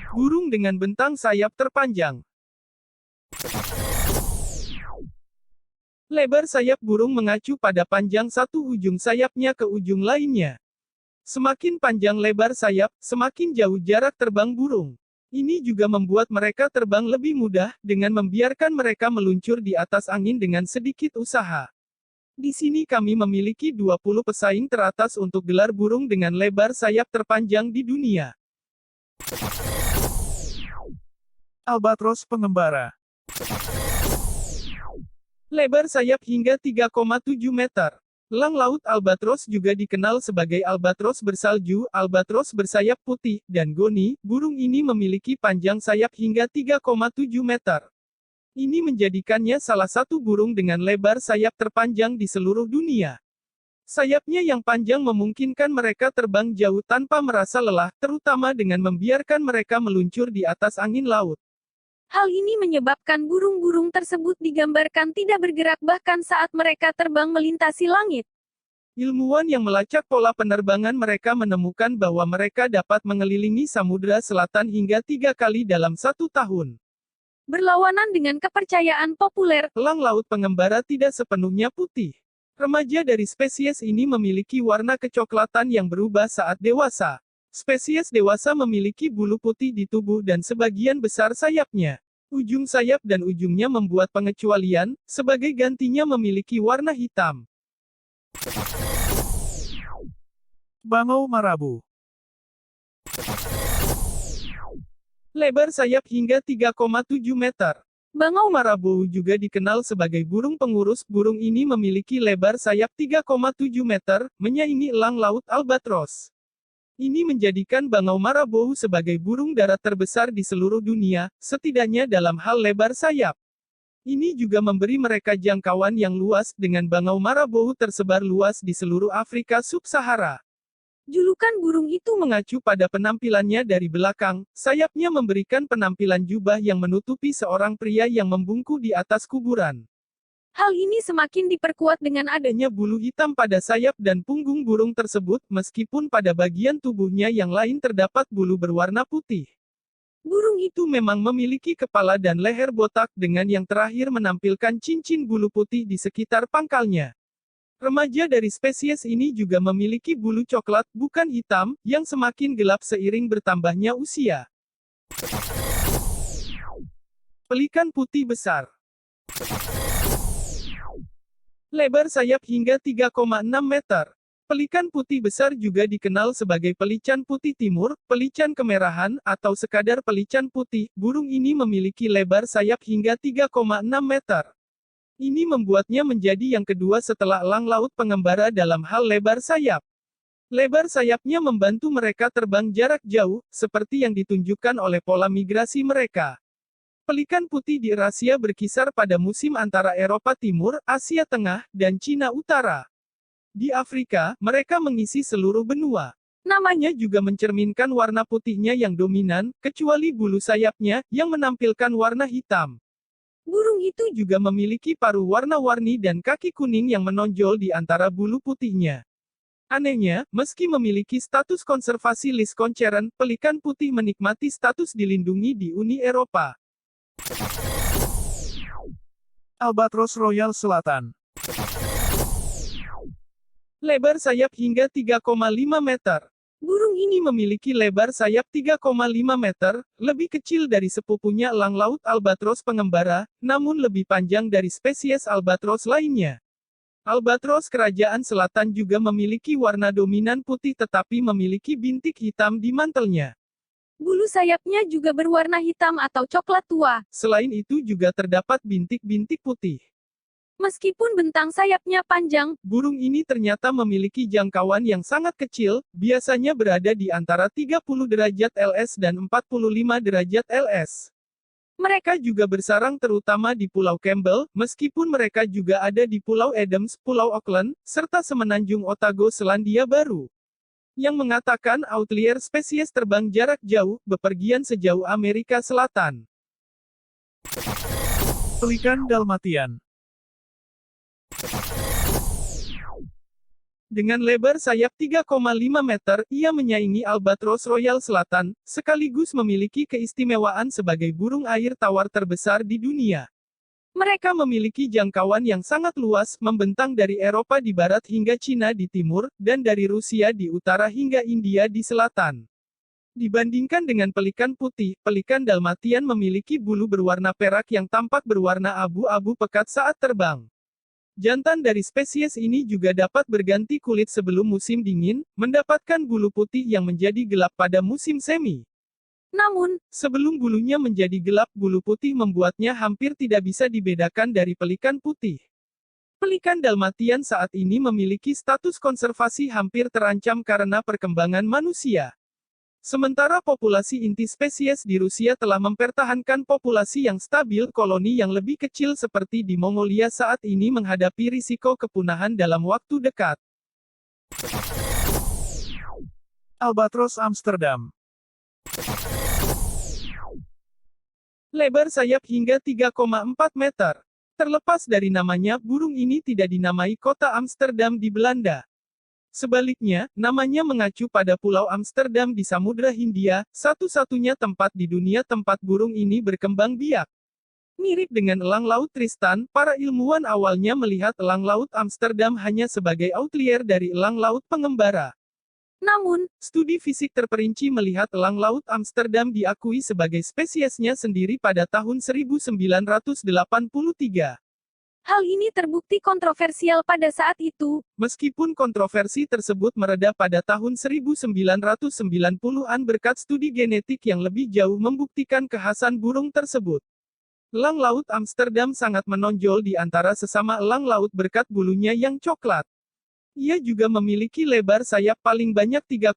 Burung dengan bentang sayap terpanjang. Lebar sayap burung mengacu pada panjang satu ujung sayapnya ke ujung lainnya. Semakin panjang lebar sayap, semakin jauh jarak terbang burung. Ini juga membuat mereka terbang lebih mudah, dengan membiarkan mereka meluncur di atas angin dengan sedikit usaha. Di sini kami memiliki 20 pesaing teratas untuk gelar burung dengan lebar sayap terpanjang di dunia. Albatros pengembara. Lebar sayap hingga 3,7 meter. Elang laut albatros juga dikenal sebagai albatros bersalju, albatros bersayap putih, dan goni. Burung ini memiliki panjang sayap hingga 3,7 meter. Ini menjadikannya salah satu burung dengan lebar sayap terpanjang di seluruh dunia. Sayapnya yang panjang memungkinkan mereka terbang jauh tanpa merasa lelah, terutama dengan membiarkan mereka meluncur di atas angin laut. Hal ini menyebabkan burung-burung tersebut digambarkan tidak bergerak bahkan saat mereka terbang melintasi langit. Ilmuwan yang melacak pola penerbangan mereka menemukan bahwa mereka dapat mengelilingi Samudra Selatan hingga 3 kali dalam 1 tahun. Berlawanan dengan kepercayaan populer, Elang laut pengembara tidak sepenuhnya putih. Remaja dari spesies ini memiliki warna kecoklatan yang berubah saat dewasa. Spesies dewasa memiliki bulu putih di tubuh dan sebagian besar sayapnya. Ujung sayap dan ujungnya membuat pengecualian, sebagai gantinya memiliki warna hitam. Bangau Marabu. Lebar sayap hingga 3,7 meter. Bangau Marabou juga dikenal sebagai burung pengurus. Burung ini memiliki lebar sayap 3,7 meter, menyaingi elang laut albatros. Ini menjadikan Bangau Marabou sebagai burung darat terbesar di seluruh dunia, setidaknya dalam hal lebar sayap. Ini juga memberi mereka jangkauan yang luas, dengan Bangau Marabou tersebar luas di seluruh Afrika Sub-Sahara. Julukan burung itu mengacu pada penampilannya dari belakang, sayapnya memberikan penampilan jubah yang menutupi seorang pria yang membungkuk di atas kuburan. hal ini semakin diperkuat dengan Adanya bulu hitam pada sayap dan punggung burung tersebut, meskipun pada bagian tubuhnya yang lain terdapat bulu berwarna putih. Burung itu memang memiliki kepala dan leher botak dengan yang terakhir menampilkan cincin bulu putih di sekitar pangkalnya. Remaja dari spesies ini juga memiliki bulu coklat, bukan hitam, yang semakin gelap seiring bertambahnya usia. Pelikan putih besar. Lebar sayap hingga 3,6 meter. Pelikan putih besar juga dikenal sebagai pelican putih timur, pelican kemerahan, atau sekadar pelican putih. Burung ini memiliki lebar sayap hingga 3,6 meter. Ini membuatnya menjadi yang kedua setelah elang laut pengembara dalam hal lebar sayap. Lebar sayapnya membantu mereka terbang jarak jauh, seperti yang ditunjukkan oleh pola migrasi mereka. Pelikan putih di Eurasia berkisar pada musim antara Eropa Timur, Asia Tengah, dan Cina Utara. Di Afrika, mereka mengisi seluruh benua. Namanya juga mencerminkan warna putihnya yang dominan, kecuali bulu sayapnya, yang menampilkan warna hitam. Burung itu juga memiliki paruh warna-warni dan kaki kuning yang menonjol di antara bulu putihnya. Anehnya, meski memiliki status konservasi list Concheren, pelikan putih menikmati status dilindungi di Uni Eropa. Albatros Royal Selatan. Lebar sayap hingga 3,5 meter. Burung ini memiliki lebar sayap 3,5 meter, lebih kecil dari sepupunya elang laut albatros pengembara, namun lebih panjang dari spesies albatros lainnya. Albatros kerajaan selatan juga memiliki warna dominan putih tetapi memiliki bintik hitam di mantelnya. bulu sayapnya juga berwarna hitam atau coklat tua. Selain itu juga terdapat bintik-bintik putih. Meskipun bentang sayapnya panjang, Burung ini ternyata memiliki jangkauan yang sangat kecil, biasanya berada di antara 30 derajat LS dan 45 derajat LS. Mereka juga bersarang terutama di Pulau Campbell, meskipun mereka juga ada di Pulau Adams, Pulau Auckland, serta semenanjung Otago Selandia Baru. Yang mengatakan outlier spesies terbang jarak jauh, bepergian sejauh Amerika Selatan. Pelikan Dalmatian. Dengan lebar sayap 3,5 meter, ia menyaingi albatros royal selatan, sekaligus memiliki keistimewaan sebagai burung air tawar terbesar di dunia. Mereka memiliki jangkauan yang sangat luas, membentang dari Eropa di barat hingga Cina di timur, dan dari Rusia di utara hingga India di selatan. Dibandingkan dengan pelikan putih, pelikan Dalmatian memiliki bulu berwarna perak yang tampak berwarna abu-abu pekat saat terbang. Jantan dari spesies ini juga dapat berganti kulit sebelum musim dingin, mendapatkan bulu putih yang menjadi gelap pada musim semi. Namun, sebelum bulunya menjadi gelap, bulu putih membuatnya hampir tidak bisa dibedakan dari pelikan putih. Pelikan Dalmatian saat ini memiliki status konservasi hampir terancam karena perkembangan manusia. Sementara populasi inti spesies di Rusia telah mempertahankan populasi yang stabil, koloni yang lebih kecil seperti di Mongolia saat ini menghadapi risiko kepunahan dalam waktu dekat. Albatros Amsterdam. Lebar sayap hingga 3,4 meter. Terlepas dari namanya, burung ini tidak dinamai kota Amsterdam di Belanda. Sebaliknya, namanya mengacu pada Pulau Amsterdam di Samudra Hindia, satu-satunya tempat di dunia tempat burung ini berkembang biak. Mirip dengan elang laut Tristan, para ilmuwan awalnya melihat elang laut Amsterdam hanya sebagai outlier dari elang laut pengembara. Namun, studi fisik terperinci melihat elang laut Amsterdam diakui sebagai spesiesnya sendiri pada tahun 1983. Hal ini terbukti kontroversial pada saat itu. Meskipun kontroversi tersebut mereda pada tahun 1990-an berkat studi genetik yang lebih jauh membuktikan kekhasan burung tersebut. Elang laut Amsterdam sangat menonjol di antara sesama elang laut berkat bulunya yang coklat. Ia juga memiliki lebar sayap paling banyak 3,4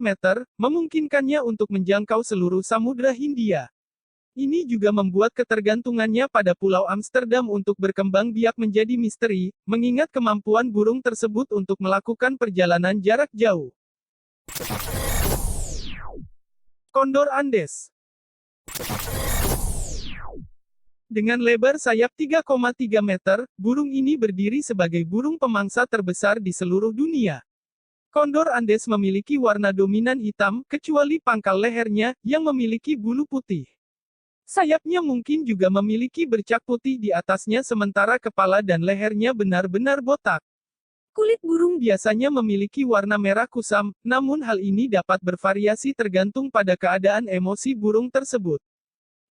meter, memungkinkannya untuk menjangkau seluruh Samudra Hindia. Ini juga membuat ketergantungannya pada Pulau Amsterdam untuk berkembang biak menjadi misteri, mengingat kemampuan burung tersebut untuk melakukan perjalanan jarak jauh. Kondor Andes. Dengan lebar sayap 3,3 meter, burung ini berdiri sebagai burung pemangsa terbesar di seluruh dunia. Kondor Andes memiliki warna dominan hitam, kecuali pangkal lehernya, yang memiliki bulu putih. Sayapnya mungkin juga memiliki bercak putih di atasnya sementara kepala dan lehernya benar-benar botak. Kulit burung biasanya memiliki warna merah kusam, namun hal ini dapat bervariasi tergantung pada keadaan emosi burung tersebut.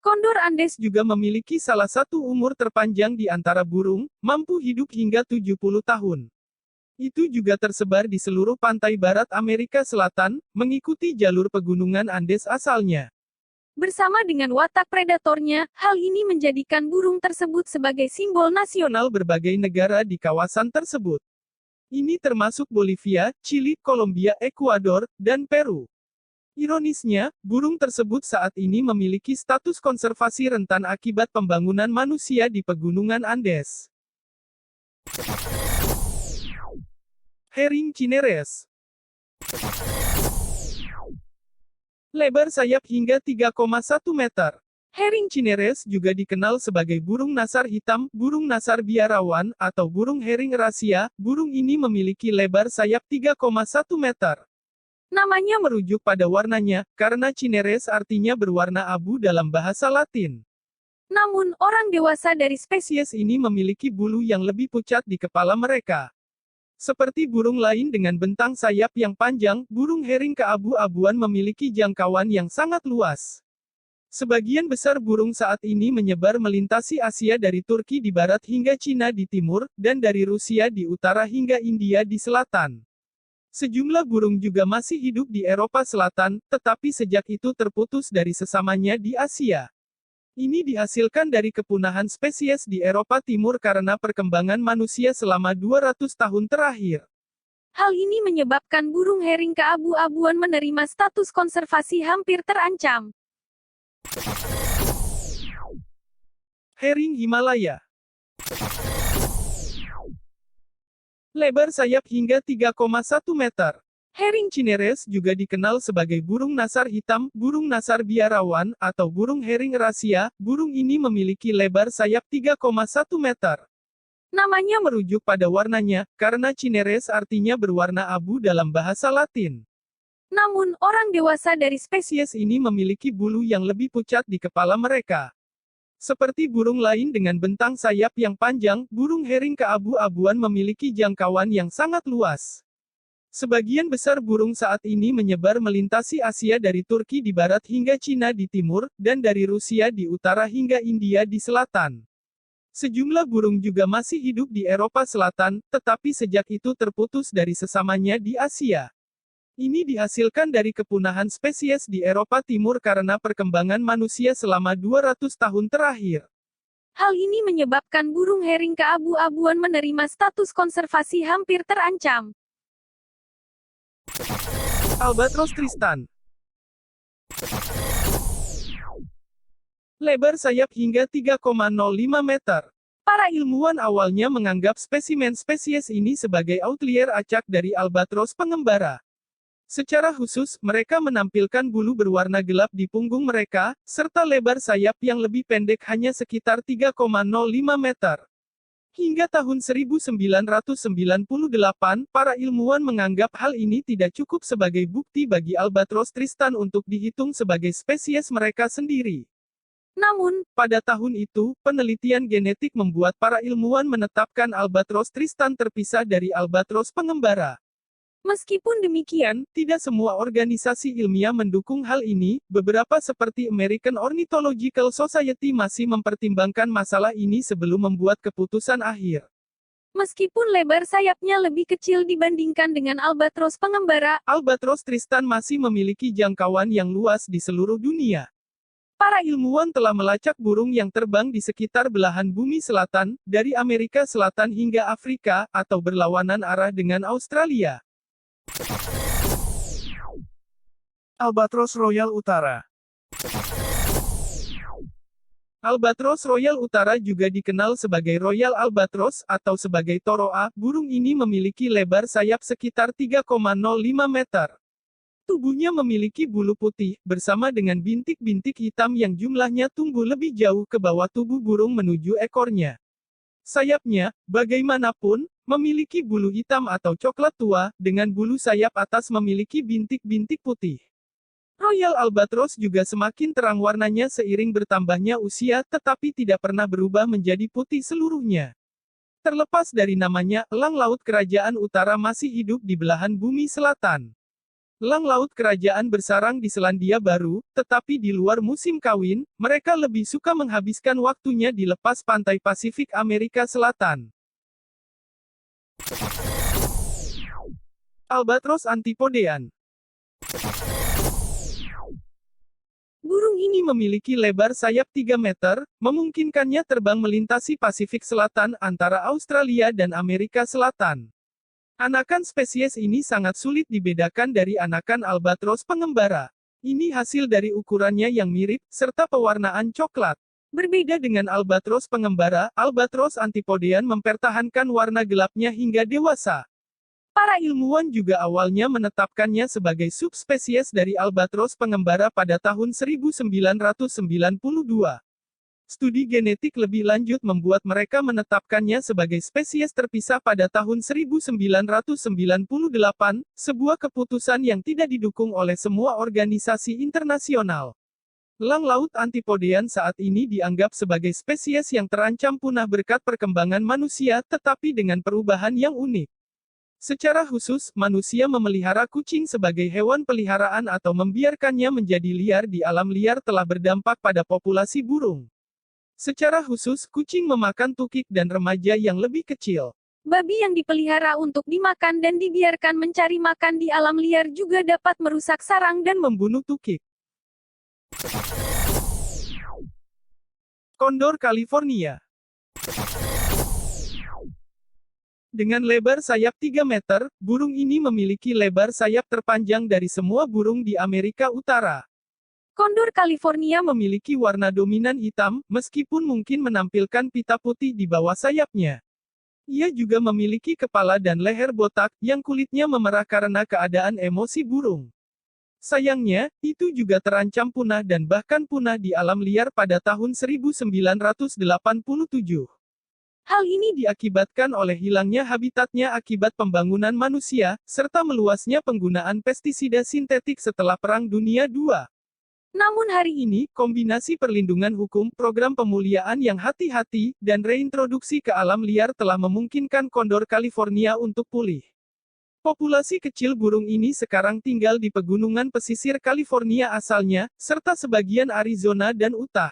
Kondor Andes juga memiliki salah satu umur terpanjang di antara burung, mampu hidup hingga 70 tahun. Itu juga tersebar di seluruh pantai barat Amerika Selatan, mengikuti jalur pegunungan Andes asalnya. Bersama dengan watak predatornya, hal ini menjadikan burung tersebut sebagai simbol nasional berbagai negara di kawasan tersebut. Ini termasuk Bolivia, Chili, Kolombia, Ekuador, dan Peru. Ironisnya, burung tersebut saat ini memiliki status konservasi rentan akibat pembangunan manusia di pegunungan Andes. Herring cinereus. Lebar sayap hingga 3,1 meter. Herring cinereus juga dikenal sebagai burung nasar hitam, burung nasar biarawan, atau burung herring rasia. Burung ini memiliki lebar sayap 3,1 meter. Namanya merujuk pada warnanya, karena cinereus artinya berwarna abu dalam bahasa Latin. Namun, orang dewasa dari spesies ini memiliki bulu yang lebih pucat di kepala mereka. Seperti burung lain dengan bentang sayap yang panjang, burung herring keabu-abuan memiliki jangkauan yang sangat luas. Sebagian besar burung saat ini menyebar melintasi Asia dari Turki di barat hingga Cina di timur, dan dari Rusia di utara hingga India di selatan. Sejumlah burung juga masih hidup di Eropa Selatan, tetapi sejak itu terputus dari sesamanya di Asia. Ini dihasilkan dari kepunahan spesies di Eropa Timur karena perkembangan manusia selama 200 tahun terakhir. Hal ini menyebabkan burung herring keabu-abuan menerima status konservasi hampir terancam. Herring Himalaya. Lebar sayap hingga 3,1 meter. Herring cinereus juga dikenal sebagai burung nasar hitam, burung nasar biarawan, atau burung herring rasia. Burung ini memiliki lebar sayap 3,1 meter. Namanya merujuk pada warnanya, karena cineres artinya berwarna abu dalam bahasa Latin. Namun, orang dewasa dari Spesies ini memiliki bulu yang lebih pucat di kepala mereka. Seperti burung lain dengan bentang sayap yang panjang, burung herring keabu-abuan memiliki jangkauan yang sangat luas. Sebagian besar burung saat ini menyebar melintasi Asia dari Turki di barat hingga Cina di timur, dan dari Rusia di utara hingga India di selatan. Sejumlah burung juga masih hidup di Eropa Selatan, tetapi sejak itu terputus dari sesamanya di Asia. Ini dihasilkan dari kepunahan spesies di Eropa Timur karena perkembangan manusia selama 200 tahun terakhir. hal ini menyebabkan burung herring keabu-abuan menerima status konservasi hampir terancam. Albatros Tristan. Lebar sayap hingga 3,05 meter. Para ilmuwan awalnya menganggap spesimen spesies ini sebagai outlier acak dari albatros pengembara. Secara khusus, mereka menampilkan bulu berwarna gelap di punggung mereka, serta lebar sayap yang lebih pendek hanya sekitar 3,05 meter. Hingga tahun 1998, para ilmuwan menganggap hal ini tidak cukup sebagai bukti bagi albatros Tristan untuk dihitung sebagai spesies mereka sendiri. Namun, Pada tahun itu, penelitian genetik membuat para ilmuwan menetapkan albatros Tristan terpisah dari albatros pengembara. meskipun demikian, Tidak semua organisasi ilmiah mendukung hal ini, beberapa seperti American Ornithological Society masih mempertimbangkan masalah ini sebelum membuat keputusan akhir. meskipun lebar sayapnya lebih kecil dibandingkan dengan albatros pengembara, Albatros Tristan masih memiliki jangkauan yang luas di seluruh dunia. Para ilmuwan telah melacak burung yang terbang di sekitar belahan bumi selatan, dari Amerika Selatan hingga Afrika, atau berlawanan arah dengan Australia. Albatros Royal Utara. Albatros Royal Utara juga dikenal sebagai Royal Albatros, atau sebagai toroa. Burung ini memiliki lebar sayap sekitar 3,05 meter. Tubuhnya memiliki bulu putih, bersama dengan bintik-bintik hitam yang jumlahnya tumbuh lebih jauh ke bawah tubuh burung menuju ekornya. Sayapnya, bagaimanapun, memiliki bulu hitam atau coklat tua, dengan bulu sayap atas memiliki bintik-bintik putih. Royal Albatros juga semakin terang warnanya seiring bertambahnya usia, tetapi tidak pernah berubah menjadi putih seluruhnya. Terlepas dari namanya, elang laut kerajaan utara masih hidup di belahan bumi selatan. Elang laut kerajaan bersarang di Selandia Baru, tetapi di luar musim kawin, mereka lebih suka menghabiskan waktunya di lepas pantai Pasifik Amerika Selatan. Albatros Antipodean. Burung ini memiliki lebar sayap 3 meter, memungkinkannya terbang melintasi Pasifik Selatan antara Australia dan Amerika Selatan. Anakan spesies ini sangat sulit dibedakan dari anakan albatros pengembara. Ini hasil dari ukurannya yang mirip, serta pewarnaan coklat. Berbeda dengan albatros pengembara, albatros antipodean mempertahankan warna gelapnya hingga dewasa. Para ilmuwan juga awalnya menetapkannya sebagai subspesies dari albatros pengembara pada tahun 1992. Studi genetik lebih lanjut membuat mereka menetapkannya sebagai spesies terpisah pada tahun 1998, sebuah keputusan yang tidak didukung oleh semua organisasi internasional. Elang laut antipodean saat ini dianggap sebagai spesies yang terancam punah berkat perkembangan manusia, tetapi dengan perubahan yang unik. Secara khusus, manusia memelihara kucing sebagai hewan peliharaan atau membiarkannya menjadi liar di alam liar telah berdampak pada populasi burung. Secara khusus, kucing memakan tukik dan remaja yang lebih kecil. babi yang dipelihara untuk dimakan dan dibiarkan mencari makan di alam liar juga dapat merusak sarang dan Membunuh tukik. Kondor California. Dengan lebar sayap 3 meter, burung ini memiliki lebar sayap terpanjang dari semua burung di Amerika Utara. Kondor California memiliki warna dominan hitam, meskipun mungkin menampilkan pita putih di bawah sayapnya. Ia juga memiliki kepala dan leher botak, yang kulitnya memerah karena keadaan emosi burung. Sayangnya, itu juga terancam punah dan bahkan punah di alam liar pada tahun 1987. Hal ini diakibatkan oleh hilangnya habitatnya akibat pembangunan manusia, serta meluasnya penggunaan pestisida sintetik setelah Perang Dunia II. Namun hari ini, kombinasi perlindungan hukum, program pemuliaan yang hati-hati, dan reintroduksi ke alam liar telah memungkinkan kondor California untuk pulih. Populasi kecil burung ini sekarang tinggal di pegunungan pesisir California asalnya, serta sebagian Arizona dan Utah.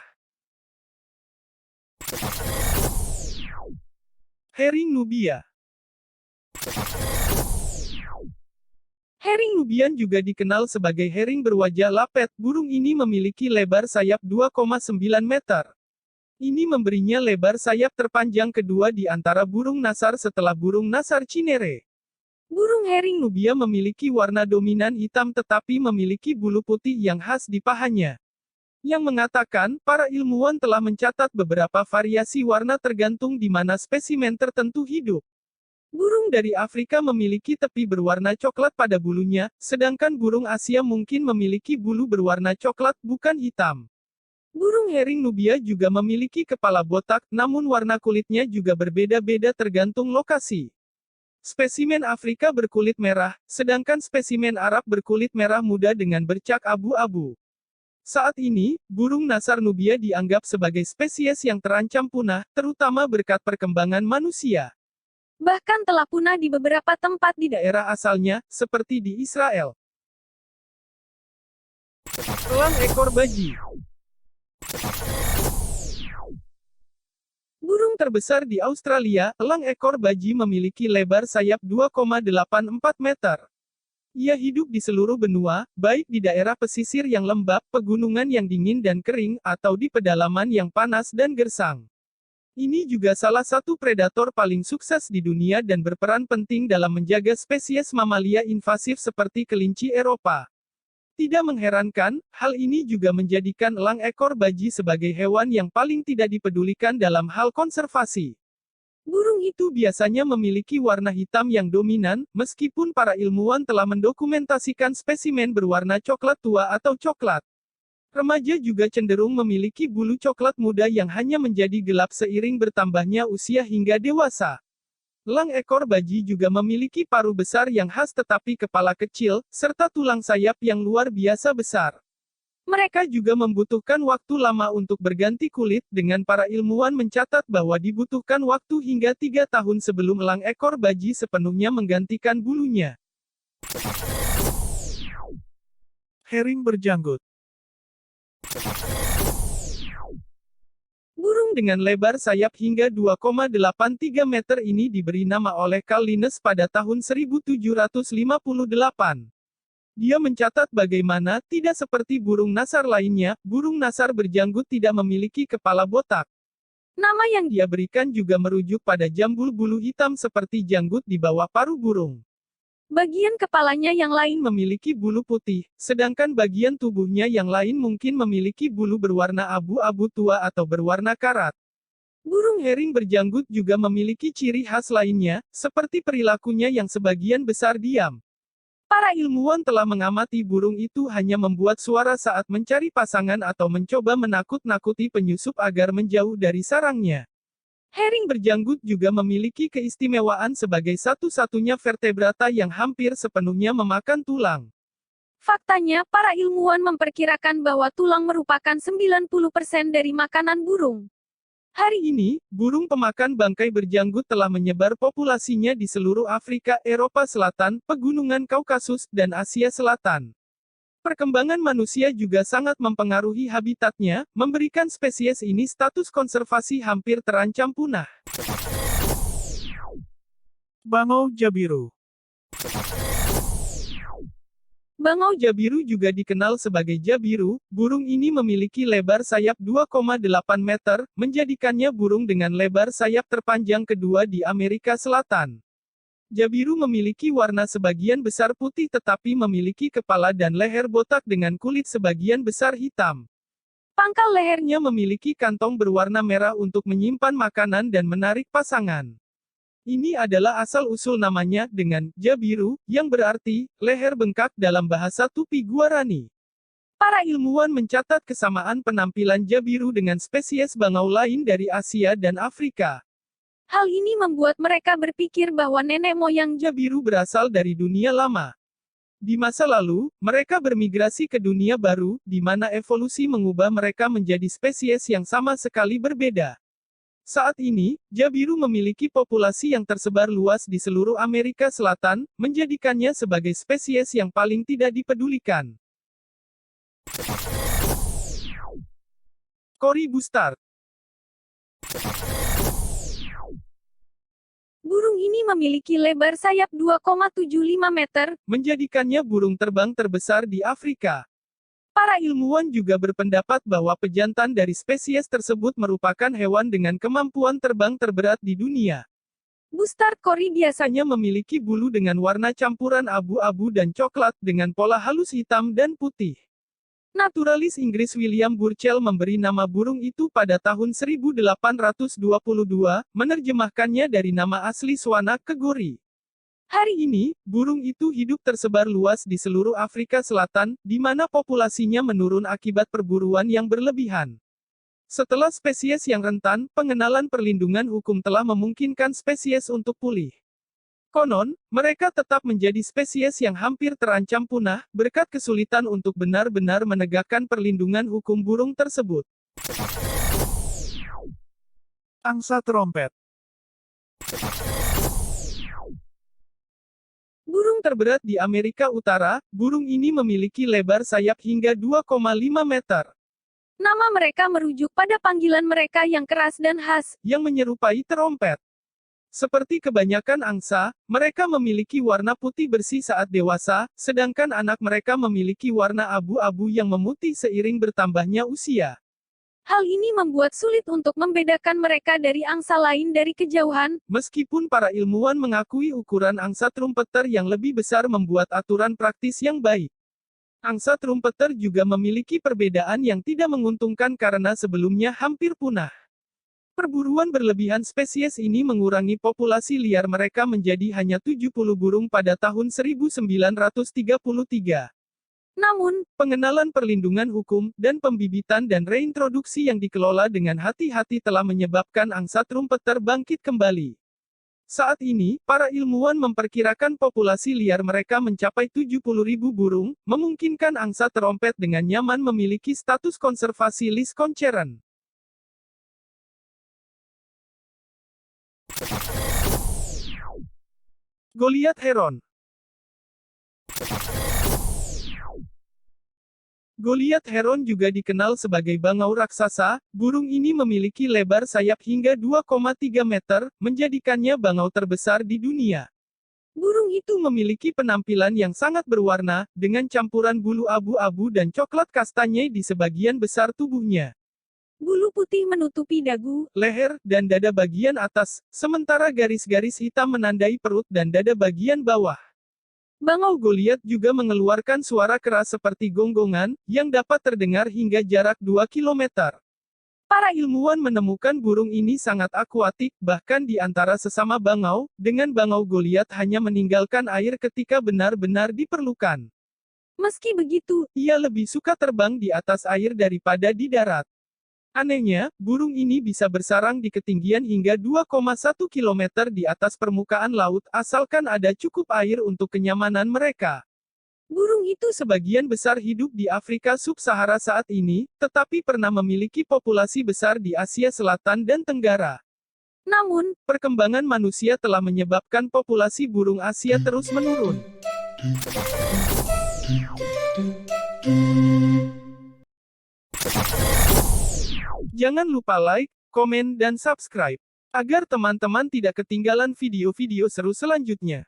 Herring nubia. Herring nubian juga dikenal sebagai herring berwajah lapet. Burung ini memiliki lebar sayap 2,9 meter. Ini memberinya lebar sayap terpanjang kedua di antara burung nasar setelah burung nasar cinere. Burung herring nubia memiliki warna dominan hitam tetapi memiliki bulu putih yang khas di pahanya. Yang mengatakan, para ilmuwan telah mencatat beberapa variasi warna tergantung di mana spesimen tertentu hidup. Burung dari Afrika memiliki tepi berwarna coklat pada bulunya, sedangkan burung Asia mungkin memiliki bulu berwarna coklat bukan hitam. Burung herring nubia juga memiliki kepala botak, namun warna kulitnya juga berbeda-beda tergantung lokasi. Spesimen Afrika berkulit merah, sedangkan spesimen Arab berkulit merah muda dengan bercak abu-abu. Saat ini, burung nasar nubia dianggap sebagai spesies yang terancam punah, terutama berkat perkembangan manusia. Bahkan telah punah di beberapa tempat di daerah asalnya, seperti di Israel. Elang ekor baji. Burung terbesar di Australia, elang ekor baji memiliki lebar sayap 2,84 meter. Ia hidup di seluruh benua, baik di daerah pesisir yang lembab, pegunungan yang dingin dan kering, atau di pedalaman yang panas dan gersang. Ini juga salah satu predator paling sukses di dunia dan berperan penting dalam menjaga spesies mamalia invasif seperti kelinci Eropa. Tidak mengherankan, hal ini juga menjadikan elang ekor baji sebagai hewan yang paling tidak dipedulikan dalam hal konservasi. Burung itu biasanya memiliki warna hitam yang dominan, meskipun para ilmuwan telah mendokumentasikan spesimen berwarna coklat tua atau coklat. Remaja juga cenderung memiliki bulu coklat muda yang hanya menjadi gelap seiring bertambahnya usia hingga dewasa. Elang ekor baji juga memiliki paruh besar yang khas tetapi kepala kecil, serta tulang sayap yang luar biasa besar. Mereka juga membutuhkan waktu lama untuk berganti kulit, dengan para ilmuwan mencatat bahwa dibutuhkan waktu hingga 3 tahun sebelum elang ekor baji sepenuhnya menggantikan bulunya. Herring berjanggut. Burung dengan lebar sayap hingga 2,83 meter ini diberi nama oleh Carl Linnaeus pada tahun 1758. Dia mencatat bagaimana, tidak seperti burung nasar lainnya, burung nasar berjanggut tidak memiliki kepala botak. Nama yang dia berikan juga merujuk pada jambul bulu hitam seperti janggut di bawah paruh burung. Bagian kepalanya yang lain memiliki bulu putih, sedangkan bagian tubuhnya yang lain mungkin memiliki bulu berwarna abu-abu tua atau berwarna karat. Burung herring berjanggut juga memiliki ciri khas lainnya, seperti perilakunya yang sebagian besar diam. Para ilmuwan telah mengamati burung itu hanya membuat suara saat mencari pasangan atau mencoba menakut-nakuti penyusup agar menjauh dari sarangnya. Herring berjanggut juga memiliki keistimewaan sebagai satu-satunya vertebrata yang hampir sepenuhnya memakan tulang. Faktanya, para ilmuwan memperkirakan bahwa tulang merupakan 90% dari makanan burung. Hari ini, burung pemakan bangkai berjanggut telah menyebar populasinya di seluruh Afrika, Eropa Selatan, Pegunungan Kaukasus, dan Asia Selatan. Perkembangan manusia juga sangat mempengaruhi habitatnya, memberikan spesies ini status konservasi hampir terancam punah. Bangau jabiru. Bangau jabiru juga dikenal sebagai jabiru. Burung ini memiliki lebar sayap 2,8 meter, menjadikannya burung dengan lebar sayap terpanjang kedua di Amerika Selatan. Jabiru memiliki warna sebagian besar putih tetapi memiliki kepala dan leher botak dengan kulit sebagian besar hitam. Pangkal lehernya memiliki kantong berwarna merah untuk menyimpan makanan dan menarik pasangan. Ini adalah asal-usul namanya, dengan jabiru, yang berarti leher bengkak dalam bahasa Tupi Guarani. Para ilmuwan mencatat kesamaan penampilan jabiru dengan spesies bangau lain dari Asia dan Afrika. Hal ini membuat mereka berpikir bahwa nenek moyang Jabiru berasal dari dunia lama. Di masa lalu, mereka bermigrasi ke dunia baru, di mana evolusi mengubah mereka menjadi spesies yang sama sekali berbeda. Saat ini, Jabiru memiliki populasi yang tersebar luas di seluruh Amerika Selatan, menjadikannya sebagai spesies yang paling tidak dipedulikan. Cory Bustard. burung ini memiliki lebar sayap 2,75 meter, Menjadikannya burung terbang terbesar di Afrika. Para ilmuwan juga berpendapat bahwa pejantan dari spesies tersebut merupakan hewan dengan kemampuan terbang terberat di dunia. Bustard Cory Biasanya memiliki bulu dengan warna campuran abu-abu dan coklat dengan pola halus hitam dan putih. Naturalis Inggris William Burchell memberi nama burung itu pada tahun 1822, menerjemahkannya dari nama asli Swana ke Gori. Hari ini, burung itu hidup tersebar luas di seluruh Afrika Selatan, di mana populasinya menurun akibat perburuan yang berlebihan. Setelah spesies yang rentan, pengenalan perlindungan hukum telah memungkinkan spesies untuk pulih. Konon, mereka tetap menjadi spesies yang hampir terancam punah, berkat kesulitan untuk benar-benar menegakkan perlindungan hukum burung tersebut. Angsa terompet. burung Terberat di Amerika Utara, burung ini memiliki lebar sayap hingga 2,5 meter, Nama mereka merujuk pada panggilan mereka yang keras dan khas. yang menyerupai terompet. Seperti kebanyakan angsa, mereka memiliki warna putih bersih saat dewasa, sedangkan anak mereka memiliki warna abu-abu yang memutih seiring bertambahnya usia. Hal ini membuat sulit untuk membedakan mereka dari angsa lain dari kejauhan. Meskipun para ilmuwan mengakui ukuran angsa trumpeter yang lebih besar membuat aturan praktis yang baik. Angsa trumpeter juga memiliki perbedaan yang tidak menguntungkan karena sebelumnya hampir punah. Perburuan berlebihan spesies ini mengurangi populasi liar mereka menjadi hanya 70 burung pada tahun 1933. Namun, Pengenalan perlindungan hukum, dan pembibitan dan reintroduksi yang dikelola dengan hati-hati telah menyebabkan angsa trumpeter bangkit kembali. Saat ini, para ilmuwan memperkirakan populasi liar mereka mencapai 70.000 burung, memungkinkan angsa terompet dengan nyaman memiliki status konservasi list Concheren. Goliath Heron. Goliath Heron juga dikenal sebagai bangau raksasa, burung ini memiliki lebar sayap hingga 2,3 meter, menjadikannya bangau terbesar di dunia. Burung itu memiliki penampilan yang sangat berwarna, dengan campuran bulu abu-abu dan coklat kastanye di sebagian besar tubuhnya. bulu putih menutupi dagu, Leher, dan dada bagian atas, sementara garis-garis hitam menandai perut dan dada bagian bawah. Bangau Goliath juga mengeluarkan suara keras seperti gonggongan, yang dapat terdengar hingga jarak 2 km. Para ilmuwan menemukan burung ini sangat akuatik, bahkan di antara sesama bangau, dengan bangau Goliath hanya meninggalkan air ketika benar-benar diperlukan. meski begitu, Ia lebih suka terbang di atas air daripada di darat. Anehnya, burung ini bisa bersarang di ketinggian hingga 2,1 km di atas permukaan laut, asalkan ada cukup air untuk kenyamanan mereka. burung itu Sebagian besar hidup di Afrika Sub-Sahara saat ini, tetapi pernah memiliki populasi besar di Asia Selatan dan Tenggara. namun, Perkembangan manusia telah menyebabkan populasi burung Asia terus menurun. Jangan lupa like, komen, dan subscribe, agar teman-teman tidak ketinggalan video-video seru selanjutnya.